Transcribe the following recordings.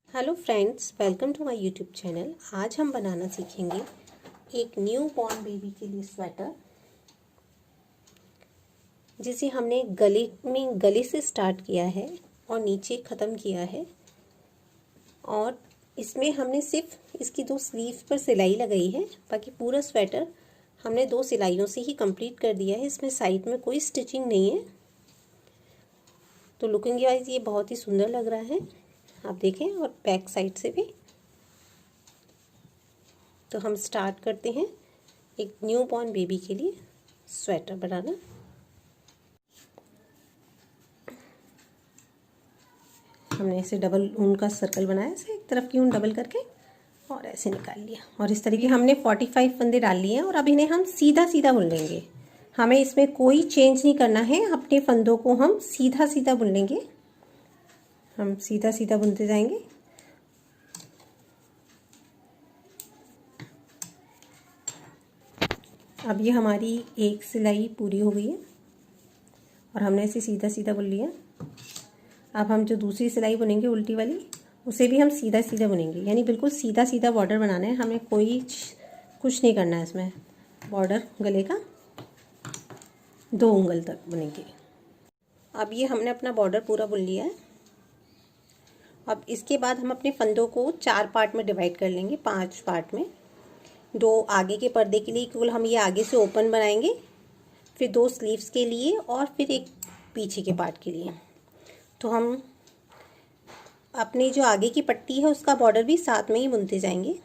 Hello friends, welcome to my YouTube channel. आज हम बनाना सीखेंगे एक न्यू बॉर्न बेबी के लिए स्वेटर, जिसे हमने गले से स्टार्ट किया है और नीचे ख़त्म किया है। और इसमें हमने सिर्फ इसकी 2 स्लीव्स पर सिलाई लगाई है, बाकी पूरा स्वेटर हमने 2 सिलाइयों से ही कंप्लीट कर दिया है। इसमें साइड में कोई स्टिचिंग नहीं है, तो लुकिंग वाइज ये बहुत ही सुंदर लग रहा है, आप देखें। और बैक साइड से भी। तो हम स्टार्ट करते हैं एक न्यू बॉर्न बेबी के लिए स्वेटर बनाना। हमने ऐसे डबल ऊन का सर्कल बनाया, ऐसे एक तरफ की ऊन डबल करके और ऐसे निकाल लिया। और इस तरीके हमने 45 फंदे डाल लिए हैं और अब इन्हें हम सीधा सीधा बुन लेंगे। हमें इसमें कोई चेंज नहीं करना है, अपने फंदों को हम सीधा सीधा बुन लेंगे। हम सीधा सीधा बुनते जाएंगे। अब ये हमारी एक सिलाई पूरी हो गई है और हमने इसे सीधा सीधा बुन लिया। अब हम जो दूसरी सिलाई बुनेंगे उल्टी वाली, उसे भी हम सीधा सीधा बुनेंगे, यानी बिल्कुल सीधा सीधा बॉर्डर बनाना है। हमें कोई कुछ नहीं करना है इसमें। बॉर्डर गले का 2 उंगल तक बुनेंगे। अब ये हमने अपना बॉर्डर पूरा बुन लिया है। अब इसके बाद हम अपने फंदों को 4 पार्ट में डिवाइड कर लेंगे, 5 पार्ट में। 2 आगे के पर्दे के लिए, केवल हम ये आगे से ओपन बनाएंगे, फिर 2 स्लीव्स के लिए और फिर एक पीछे के पार्ट के लिए। तो हम अपनी जो आगे की पट्टी है उसका बॉर्डर भी साथ में ही बुनते जाएंगे।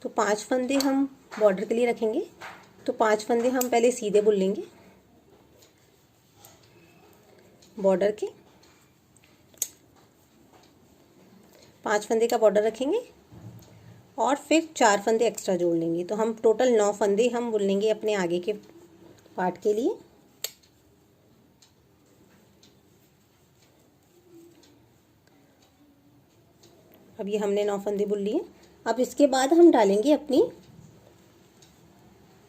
तो 5 फंदे हम बॉर्डर के लिए रखेंगे। तो 5 फंदे हम पहले सीधे बुन लेंगे बॉर्डर के। 5 फंदे का बॉर्डर रखेंगे और फिर 4 फंदे एक्स्ट्रा जोड़ लेंगे। तो हम टोटल 9 फंदे हम बुन लेंगे अपने आगे के पार्ट के लिए। अब ये हमने 9 फंदे बुन लिए। अब इसके बाद हम डालेंगे अपनी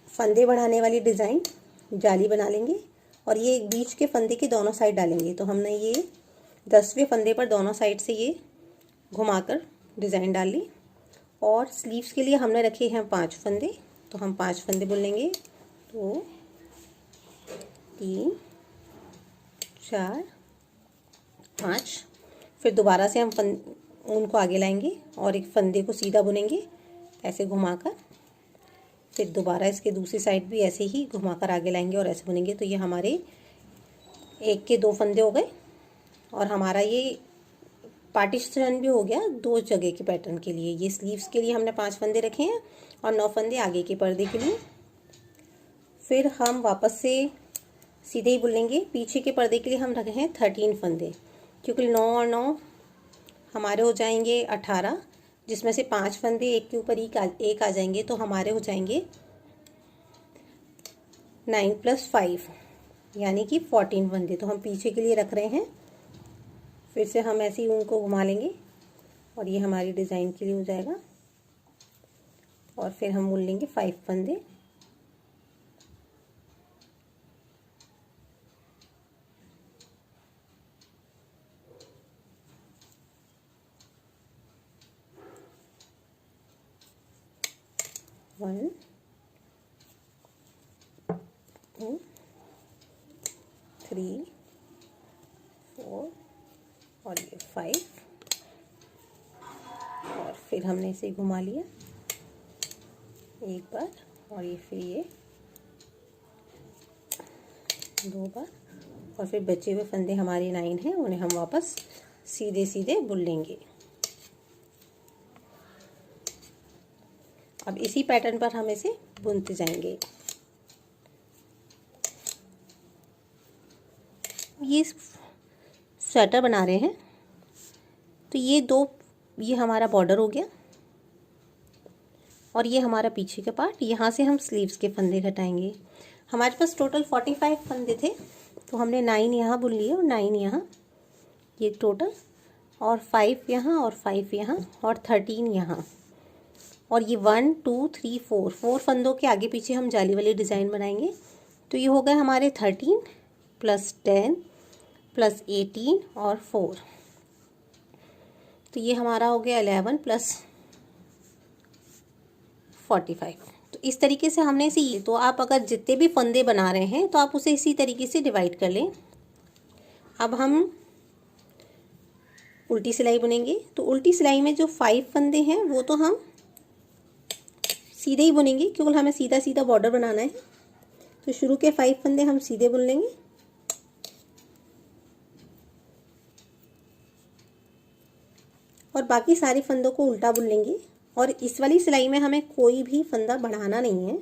फंदे बढ़ाने वाली डिज़ाइन, जाली बना लेंगे और ये बीच के फंदे के दोनों साइड डालेंगे। तो हमने ये 10वें फंदे पर दोनों साइड से ये घुमाकर डिज़ाइन डाल ली। और स्लीव्स के लिए हमने रखे हैं 5 फंदे। तो हम 5 फंदे बुन लेंगे। 2 3 4 5। फिर दोबारा से हम ऊन को आगे लाएंगे और एक फंदे को सीधा बुनेंगे ऐसे घुमाकर। फिर दोबारा इसके दूसरी साइड भी ऐसे ही घुमाकर आगे लाएंगे और ऐसे बुनेंगे। तो ये हमारे एक के 2 फंदे हो गए और हमारा ये पार्टीशन भी हो गया 2 जगह के पैटर्न के लिए। ये स्लीव्स के लिए हमने 5 फंदे रखे हैं और 9 फंदे आगे के पर्दे के लिए। फिर हम वापस से सीधे ही बुन लेंगे। पीछे के पर्दे के लिए हम रखे हैं 13 फंदे, क्योंकि 9 और 9 हमारे हो जाएंगे 18, जिसमें से 5 फंदे एक के ऊपर एक आ जाएंगे। तो हमारे हो जाएंगे 9 + 5 यानी कि 14 फंदे। तो हम पीछे के लिए रख रहे हैं। फिर से हम ऐसे ही ऊन को घुमा लेंगे और ये हमारी डिज़ाइन के लिए हो जाएगा। और फिर हम बुन लेंगे 5 फंदे। वन 2 3 4 और ये 5। और फिर हमने इसे घुमा लिया एक बार और ये फिर ये 2 बार। और फिर बचे हुए फंदे हमारे 9 हैं, उन्हें हम वापस सीधे सीधे बुन लेंगे। अब इसी पैटर्न पर हम इसे बुनते जाएंगे। ये स्वेटर बना रहे हैं, तो ये हमारा बॉर्डर हो गया और ये हमारा पीछे का पार्ट। यहाँ से हम स्लीव्स के फंदे घटाएंगे। हमारे पास टोटल 45 फंदे थे, तो हमने 9 यहाँ बुन लिए और 9 यहाँ, ये टोटल। और 5 यहाँ और 5 यहाँ और 13 यहाँ। और ये 1 2 3 4 फंदों के आगे पीछे हम जाली वाली डिज़ाइन बनाएंगे। तो ये हो गए हमारे 13 + 10 + 18 और 4। तो ये हमारा हो गया 11 + 45। तो इस तरीके से हमने इसे, तो आप अगर जितने भी फंदे बना रहे हैं तो आप उसे इसी तरीके से डिवाइड कर लें। अब हम उल्टी सिलाई बुनेंगे। तो उल्टी सिलाई में जो 5 फंदे हैं वो तो हम सीधे ही बुनेंगे, क्योंकि हमें सीधा सीधा बॉर्डर बनाना है। तो शुरू के 5 फंदे हम सीधे बुन लेंगे और बाकी सारे फंदों को उल्टा बुन लेंगे। और इस वाली सिलाई में हमें कोई भी फंदा बढ़ाना नहीं है,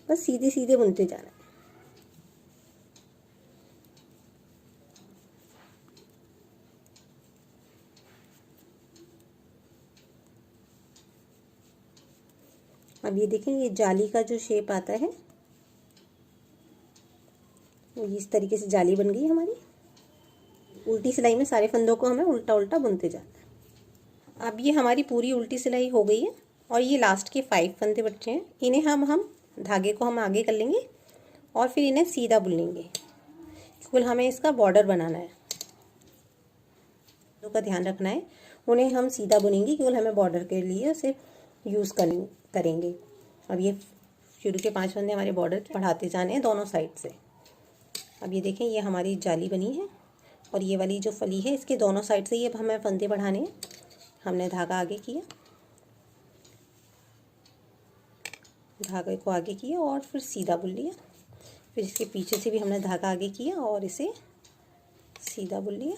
बस सीधे सीधे बुनते जाना है। अब ये देखें, ये जाली का जो शेप आता है, इस तरीके से जाली बन गई हमारी। उल्टी सिलाई में सारे फंदों को हमें उल्टा उल्टा बुनते जाना है। अब ये हमारी पूरी उल्टी सिलाई हो गई है और ये लास्ट के 5 फंदे बचे हैं। इन्हें हम धागे को हम आगे कर लेंगे और फिर इन्हें सीधा बुन लेंगे, क्योंकि हमें इसका बॉर्डर बनाना है। तो का ध्यान रखना है, उन्हें हम सीधा बुनेंगे क्योंकि हमें बॉर्डर के लिए उसे यूज़ करेंगे। अब ये शुरू के 5 फंदे हमारे बॉर्डर बढ़ाते जाने हैं दोनों साइड से। अब ये देखें, ये हमारी जाली बनी है और ये वाली जो फली है इसके दोनों साइड से ये हमें फंदे बढ़ाने हैं। हमने धागा आगे किया, धागे को आगे किया और फिर सीधा बुन लिया। फिर इसके पीछे से भी हमने धागा आगे किया और इसे सीधा बुन लिया।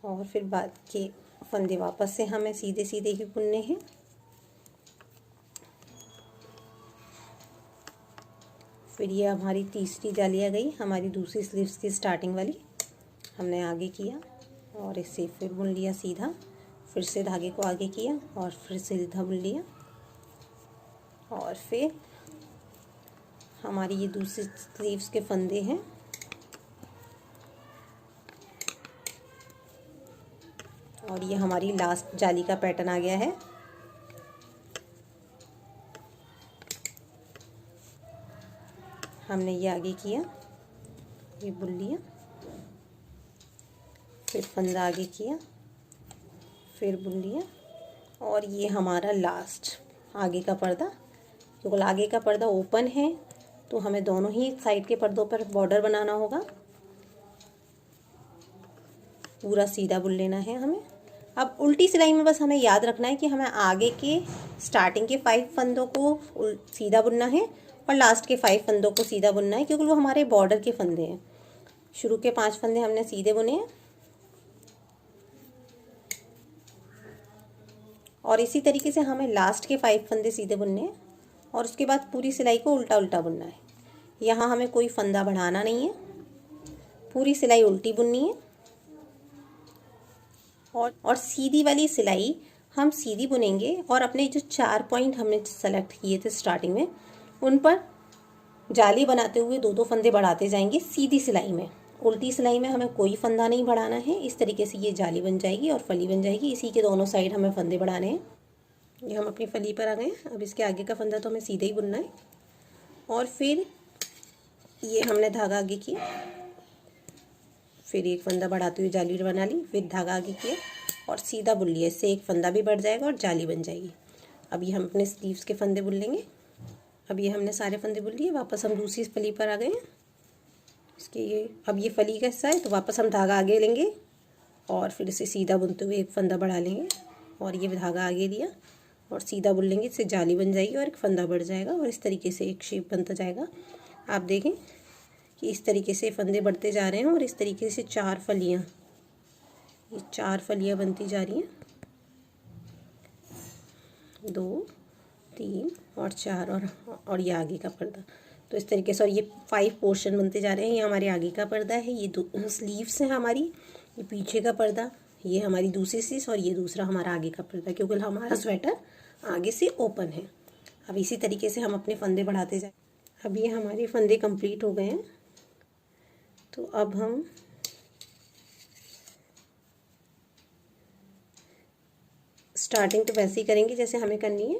और फिर बाद के फंदे वापस से हमें सीधे सीधे ही बुनने हैं। फिर ये हमारी तीसरी जाली आ गई, हमारी दूसरी स्लीव्स की स्टार्टिंग वाली। हमने आगे किया और इसे फिर बुन लिया सीधा, फिर से धागे को आगे किया और फिर सीधा बुन लिया। और फिर हमारी ये दूसरी स्लीव्स के फंदे हैं, और ये हमारी लास्ट जाली का पैटर्न आ गया है। हमने ये आगे किया, ये बुन लिया, फिर फंदा आगे किया, फिर बुन लिया। और ये हमारा लास्ट आगे का पर्दा, क्योंकि आगे का पर्दा ओपन है तो हमें दोनों ही साइड के पर्दों पर बॉर्डर बनाना होगा। पूरा सीधा बुन लेना है हमें। अब उल्टी सिलाई में बस हमें याद रखना है कि हमें आगे के स्टार्टिंग के 5 फंदों को सीधा बुनना है और लास्ट के 5 फंदों को सीधा बुनना है, क्योंकि वो हमारे बॉर्डर के फंदे हैं। शुरू के 5 फंदे हमने सीधे बुने हैं और इसी तरीके से हमें लास्ट के 5 फंदे सीधे बुनने हैं और उसके बाद पूरी सिलाई को उल्टा उल्टा बुनना है। यहाँ हमें कोई फंदा बढ़ाना नहीं है, पूरी सिलाई उल्टी बुननी है। और सीधी वाली सिलाई हम सीधी बुनेंगे और अपने जो 4 पॉइंट हमने सेलेक्ट किए थे स्टार्टिंग में, उन पर जाली बनाते हुए 2-2 फंदे बढ़ाते जाएंगे सीधी सिलाई में। उल्टी सिलाई में हमें कोई फंदा नहीं बढ़ाना है। इस तरीके से ये जाली बन जाएगी और फली बन जाएगी। इसी के दोनों साइड हमें फंदे बढ़ाने हैं। ये हम अपनी फली पर आ गए। अब इसके आगे का फंदा तो हमें सीधे ही बुनना है। और फिर ये हमने धागा आगे किया, फिर एक फंदा बढ़ाते हुए जाली बना ली, फिर धागा आगे किया और सीधा बुन लिया। इससे एक फंदा भी बढ़ जाएगा और जाली बन जाएगी। अब ये हम अपने स्लीव्स के फंदे बुन लेंगे। अब ये हमने सारे फंदे बुन लिए। वापस हम दूसरी फली पर आ गए हैं। इसके अब ये फली का हिस्सा है तो वापस हम धागा आगे लेंगे और फिर इसे सीधा बुनते हुए एक फंदा बढ़ा लेंगे और ये धागा आगे दिया और सीधा बुन लेंगे। इससे जाली बन जाएगी और एक फंदा बढ़ जाएगा और इस तरीके से एक शेप बनता जाएगा। आप देखें कि इस तरीके से फंदे बढ़ते जा रहे हैं और इस तरीके से 4 फलियाँ, ये 4 फलियाँ बनती जा रही हैं, 2, 3 और 4 और ये आगे का पर्दा। तो इस तरीके से और ये 5 पोर्शन बनते जा रहे हैं। ये हमारे आगे का पर्दा है, ये स्लीव्स है हमारी, ये पीछे का पर्दा, ये हमारी दूसरी स्लीव्स और ये दूसरा हमारा आगे का पर्दा, क्योंकि हमारा स्वेटर आगे से ओपन है। अब इसी तरीके से हम अपने फंदे बढ़ाते जाए। अब ये हमारे फंदे कंप्लीट हो गए हैं। तो अब हम स्टार्टिंग तो वैसे ही करेंगे जैसे हमें करनी है,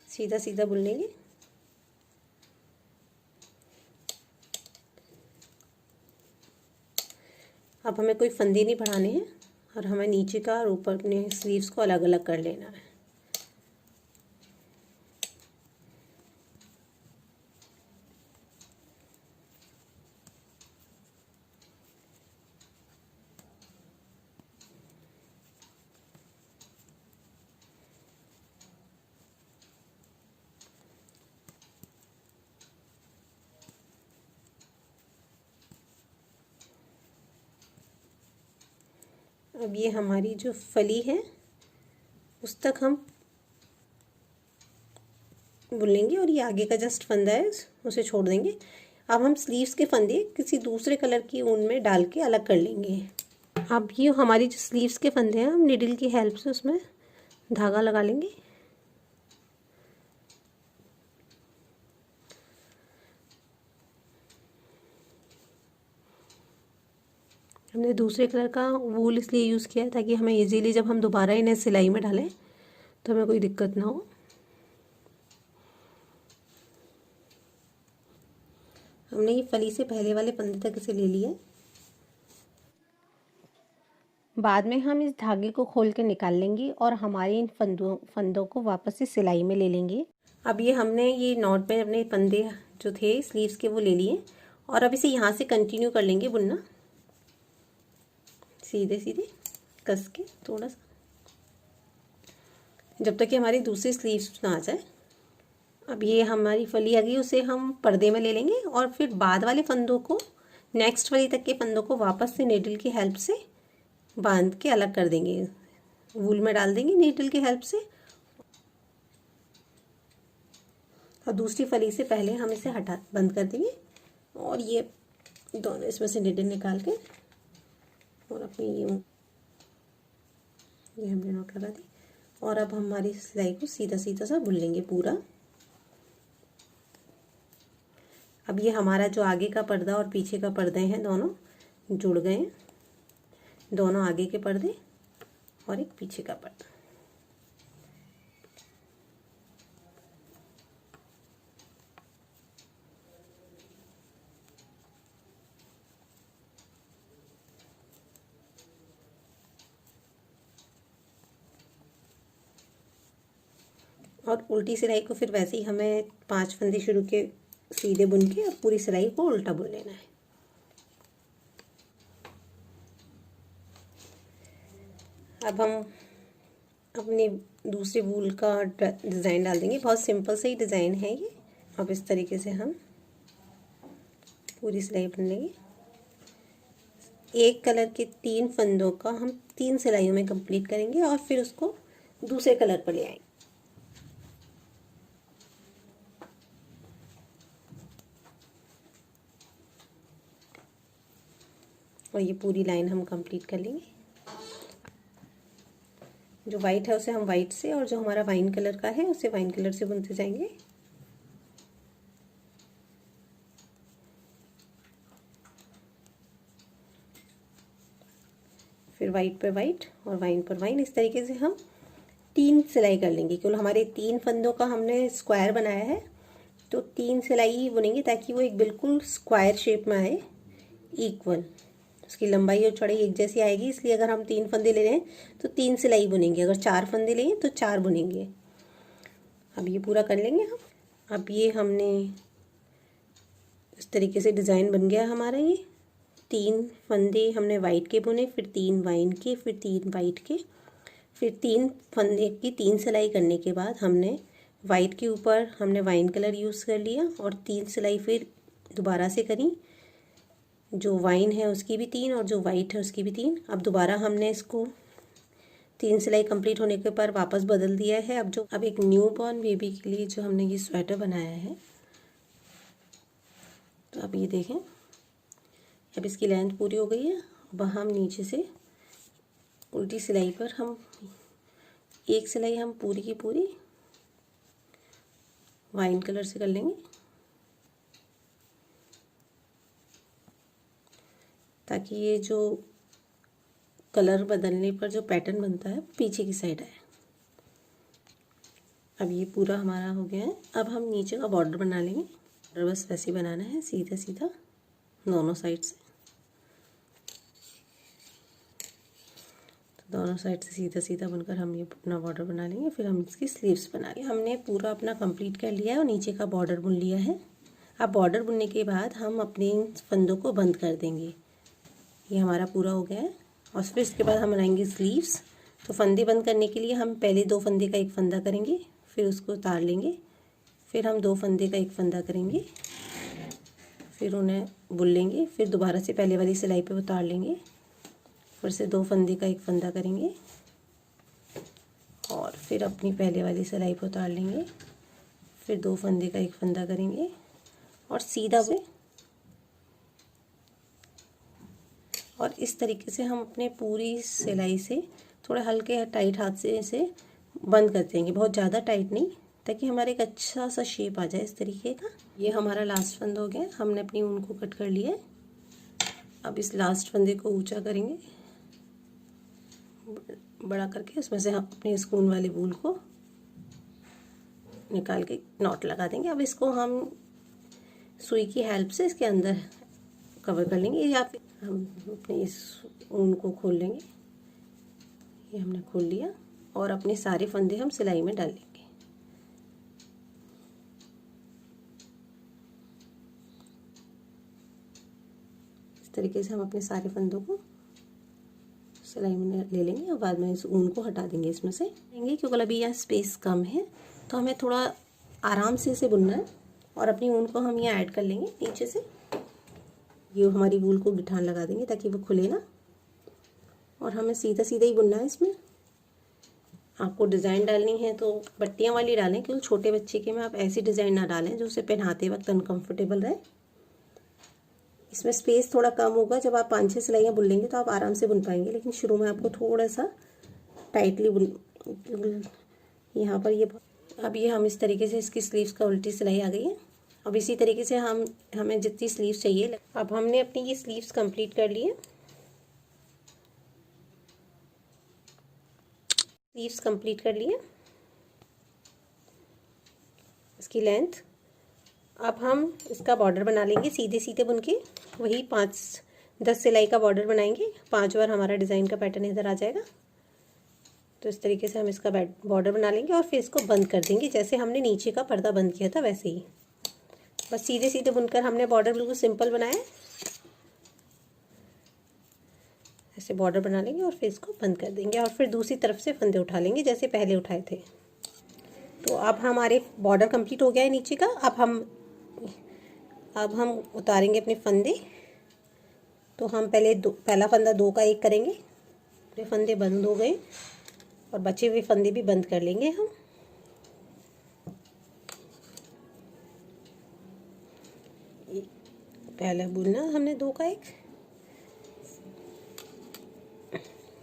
सीधा सीधा बुन लेंगे। अब हमें कोई फंदे नहीं बढ़ाने हैं, और हमें नीचे का और ऊपर अपने स्लीव्स को अलग अलग कर लेना है। अब ये हमारी जो फली है उस तक हम बुनेंगे और ये आगे का जस्ट फंदा है उसे छोड़ देंगे। अब हम स्लीव्स के फंदे किसी दूसरे कलर की ऊन में डाल के अलग कर लेंगे। अब ये हमारी जो स्लीव्स के फंदे हैं हम नीडल की हेल्प से उसमें धागा लगा लेंगे। हमने दूसरे कलर का वूल इसलिए यूज़ किया है ताकि हमें इजीली जब हम दोबारा इन्हें सिलाई में डालें तो हमें कोई दिक्कत ना हो। हमने ये फली से पहले वाले फंदे तक इसे ले लिया। बाद में हम इस धागे को खोल के निकाल लेंगे और हमारे इन फंदों को वापस से सिलाई में ले लेंगे। अब ये हमने ये नॉट में अपने फंदे जो थे स्लीव्स के वो ले लिए और अब इसे यहाँ से कंटिन्यू कर लेंगे बुनना, सीधे सीधे कस के थोड़ा सा, जब तक कि हमारी दूसरी स्लीव्स ना आ जाए। अब ये हमारी फली आ गई, उसे हम पर्दे में ले लेंगे और फिर बाद वाले फंदों को, नेक्स्ट फली तक के फंदों को वापस से नीडल की हेल्प से बांध के अलग कर देंगे, वूल में डाल देंगे नीडल की हेल्प से। और दूसरी फली से पहले हम इसे बंद कर देंगे और ये दोनों इसमें से नीडल निकाल के और अपनी ये हमने नोट लगा दी और अब हमारी सिलाई को सीधा सीधा सा बुन लेंगे पूरा। अब ये हमारा जो आगे का पर्दा और पीछे का पर्दे हैं दोनों जुड़ गए हैं, दोनों आगे के पर्दे और एक पीछे का पर्दा। और उल्टी सिलाई को फिर वैसे ही हमें 5 फंदे शुरू के सीधे बुन के और पूरी सिलाई को उल्टा बुन लेना है। अब हम अपने दूसरे वूल का डिज़ाइन डाल देंगे। बहुत सिंपल सा ही डिज़ाइन है ये। अब इस तरीके से हम पूरी सिलाई बुन लेंगे। एक कलर के 3 फंदों का हम 3 सिलाइयों में कंप्लीट करेंगे और फिर उसको दूसरे कलर पर ले आएंगे। और ये पूरी लाइन हम कंप्लीट कर लेंगे। जो वाइट है उसे हम वाइट से और जो हमारा वाइन कलर का है उसे वाइन कलर से बुनते जाएंगे। फिर वाइट पर वाइट और वाइन पर वाइन, इस तरीके से हम 3 सिलाई कर लेंगे। केवल हमारे 3 फंदों का हमने स्क्वायर बनाया है तो 3 सिलाई ही बुनेंगे ताकि वो एक बिल्कुल स्क्वायर शेप में आए, इक्वल। उसकी लंबाई और चौड़ाई एक जैसी आएगी, इसलिए अगर हम 3 फंदे ले रहे हैं तो 3 सिलाई बुनेंगे, अगर 4 फंदे लें तो 4 बुनेंगे। अब ये पूरा कर लेंगे हम। अब ये हमने इस तरीके से डिज़ाइन बन गया हमारा। ये 3 फंदे हमने वाइट के बुने, फिर 3 वाइन के, फिर 3 वाइट के, फिर 3 फंदे की 3 सिलाई करने के बाद हमने वाइट के ऊपर हमने वाइन कलर यूज़ कर लिया और 3 सिलाई फिर दोबारा से करी। जो वाइन है उसकी भी 3 और जो वाइट है उसकी भी 3। अब दोबारा हमने इसको 3 सिलाई कंप्लीट होने के पर वापस बदल दिया है। अब एक न्यू बॉर्न बेबी के लिए जो हमने ये स्वेटर बनाया है, तो अब ये देखें, अब इसकी लेंथ पूरी हो गई है। अब हम नीचे से उल्टी सिलाई पर हम एक सिलाई हम पूरी की पूरी वाइन कलर से कर लेंगे ताकि ये जो कलर बदलने पर जो पैटर्न बनता है पीछे की साइड आए। अब ये पूरा हमारा हो गया है। अब हम नीचे का बॉर्डर बना लेंगे। बॉर्डर बस वैसे ही बनाना है, सीधा सीधा दोनों साइड से। दोनों साइड से सीधा सीधा बनकर हम ये अपना बॉर्डर बना लेंगे। फिर हम इसकी स्लीव्स बना लेंगे। हमने पूरा अपना कंप्लीट कर लिया है और नीचे का बॉर्डर बुन लिया है। अब बॉर्डर बुनने के बाद हम अपने फंदों को बंद कर देंगे। ये हमारा पूरा हो गया है। और फिर इसके बाद हम बनाएंगे स्लीव्स। तो फंदे बंद करने के लिए हम पहले 2 फंदे का एक फंदा करेंगे, फिर उसको उतार लेंगे, फिर हम 2 फंदे का एक फंदा करेंगे, फिर उन्हें बुन लेंगे, फिर दोबारा से पहले वाली सिलाई पे उतार लेंगे, फिर से 2 फंदे का एक फंदा करेंगे और फिर अपनी पहले वाली सिलाई पे उतार लेंगे, फिर 2 फंदे का एक फंदा करेंगे और सीधा से, और इस तरीके से हम अपने पूरी सिलाई से थोड़ा हल्के टाइट हाथ से इसे बंद कर देंगे, बहुत ज़्यादा टाइट नहीं, ताकि हमारे एक अच्छा सा शेप आ जाए इस तरीके का। ये हमारा लास्ट फंद हो गया। हमने अपनी ऊन को कट कर लिया है। अब इस लास्ट फंदे को ऊंचा करेंगे, बड़ा करके उसमें से हम अपने इस ऊन वाले बूल को निकाल के नॉट लगा देंगे। अब इसको हम सुई की हेल्प से इसके अंदर कवर कर लेंगे, या फिर हम अपने इस ऊन को खोल लेंगे। ये हमने खोल लिया और अपने सारे फंदे हम सिलाई में डाल लेंगे। इस तरीके से हम अपने सारे फंदों को सिलाई में ले लेंगे और बाद में इस ऊन को हटा देंगे इसमें से लेंगे, क्योंकि अभी यहाँ स्पेस कम है तो हमें थोड़ा आराम से इसे बुनना है। और अपनी ऊन को हम यहाँ ऐड कर लेंगे नीचे से। ये हमारी वूल को गिठान लगा देंगे ताकि वो खुले ना, और हमें सीधा सीधा ही बुनना है। इसमें आपको डिज़ाइन डालनी है तो पट्टियाँ वाली डालें, क्योंकि छोटे बच्चे के में आप ऐसी डिज़ाइन ना डालें जो उसे पहनाते वक्त अनकम्फर्टेबल रहे। इसमें स्पेस थोड़ा कम होगा। जब आप 5-6 सिलाइयाँ बुन लेंगे तो आप आराम से बुन पाएंगे, लेकिन शुरू में आपको थोड़ा सा टाइटली बुन यहाँ पर ये। अब ये हम इस तरीके से इसकी स्लीव्स का उल्टी सिलाई आ गई है। अब इसी तरीके से हमें जितनी स्लीव्स चाहिए, अब हमने अपनी ये स्लीव्स कंप्लीट कर ली है। स्लीव्स कंप्लीट कर लिए, इसकी लेंथ। अब हम इसका बॉर्डर बना लेंगे सीधे सीधे बुन के। वही 5-10 सिलाई का बॉर्डर बनाएंगे। 5 बार हमारा डिज़ाइन का पैटर्न इधर आ जाएगा। तो इस तरीके से हम इसका बॉर्डर बना लेंगे और फिर इसको बंद कर देंगे, जैसे हमने नीचे का पर्दा बंद किया था वैसे ही। बस सीधे सीधे बुनकर हमने बॉर्डर बिल्कुल सिंपल बनाया। ऐसे बॉर्डर बना लेंगे और फिर इसको बंद कर देंगे और फिर दूसरी तरफ से फंदे उठा लेंगे जैसे पहले उठाए थे। तो अब हमारे बॉर्डर कंप्लीट हो गया है नीचे का। अब हम उतारेंगे अपने फंदे। तो हम पहला फंदा 2 का 1 करेंगे। पूरे फंदे बंद हो गए और बचे हुए फंदे भी बंद कर लेंगे हम। पहला बुनना हमने 2 का 1,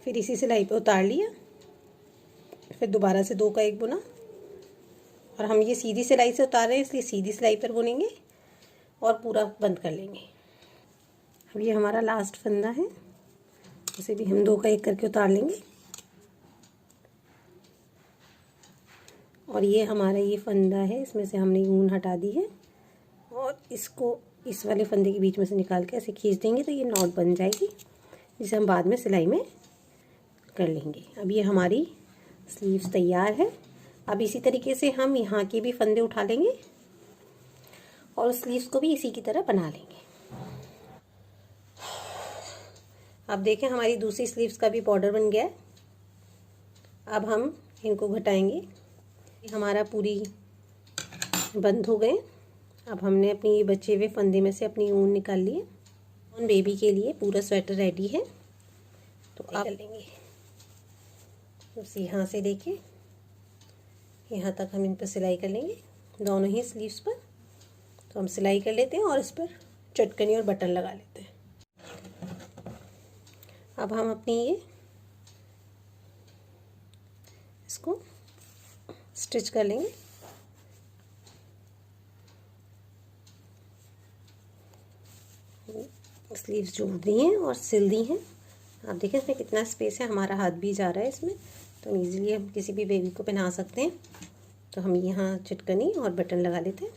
फिर इसी सिलाई पे उतार लिया, फिर दोबारा से 2 का 1 बुना। और हम ये सीधी सिलाई से उतार रहे हैं इसलिए सीधी सिलाई पर बुनेंगे और पूरा बंद कर लेंगे। अब ये हमारा लास्ट फंदा है, इसे भी हम 2 का 1 करके उतार लेंगे। और ये हमारा ये फंदा है, इसमें से हमने ऊन हटा दी है और इसको इस वाले फंदे के बीच में से निकाल के ऐसे खींच देंगे तो ये नॉट बन जाएगी, जिसे हम बाद में सिलाई में कर लेंगे। अब ये हमारी स्लीव्स तैयार है। अब इसी तरीके से हम यहाँ के भी फंदे उठा लेंगे और उस स्लीव्स को भी इसी की तरह बना लेंगे। अब देखें हमारी दूसरी स्लीव्स का भी बॉर्डर बन गया है। अब हम इनको घटाएंगे। हमारा पूरी बंद हो गए। अब हमने अपनी ये बचे हुए फंदे में से अपनी ऊन निकाल ली है। ऊन बेबी के लिए पूरा स्वेटर रेडी है। तो आप कर लेंगे बस यहाँ से लेके यहाँ तक हम इन पर सिलाई कर लेंगे, दोनों ही स्लीव्स पर। तो हम सिलाई कर लेते हैं और इस पर चटकनी और बटन लगा लेते हैं। अब हम अपनी ये इसको स्टिच कर लेंगे। स्लीव्स जोड़ दी हैं और सिल दी हैं। आप देखें इसमें कितना स्पेस है, हमारा हाथ भी जा रहा है इसमें, तो इजीली हम किसी भी बेबी को पहना सकते हैं। तो हम यहाँ चटकनी और बटन लगा लेते हैं।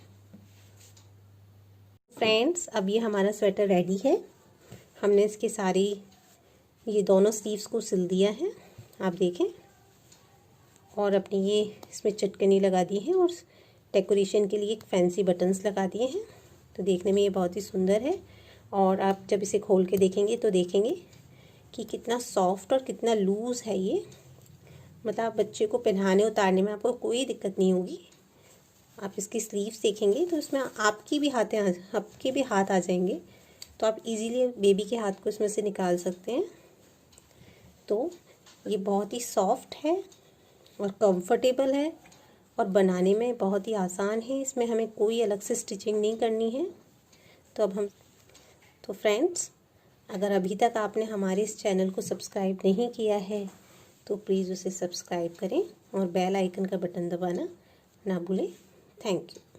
फ्रेंड्स, अब ये हमारा स्वेटर रेडी है। हमने इसके सारी ये दोनों स्लीव्स को सिल दिया है। आप देखें। और अपनी ये इसमें चटकनी लगा दी है और डेकोरेशन के लिए एक फैंसी बटन्स लगा दिए हैं। तो देखने में ये बहुत ही सुंदर है। और आप जब इसे खोल के देखेंगे तो देखेंगे कि कितना सॉफ्ट और कितना लूज़ है ये। मतलब आप बच्चे को पहनाने उतारने में आपको कोई दिक्कत नहीं होगी। आप इसकी स्लीव्स देखेंगे तो इसमें आपके भी हाथ आ जाएंगे, तो आप इजीली बेबी के हाथ को इसमें से निकाल सकते हैं। तो ये बहुत ही सॉफ्ट है और कंफर्टेबल है और बनाने में बहुत ही आसान है। इसमें हमें कोई अलग से स्टिचिंग नहीं करनी है। तो फ्रेंड्स, अगर अभी तक आपने हमारे इस चैनल को सब्सक्राइब नहीं किया है तो प्लीज़ उसे सब्सक्राइब करें और बेल आइकन का बटन दबाना ना भूलें। Thank you.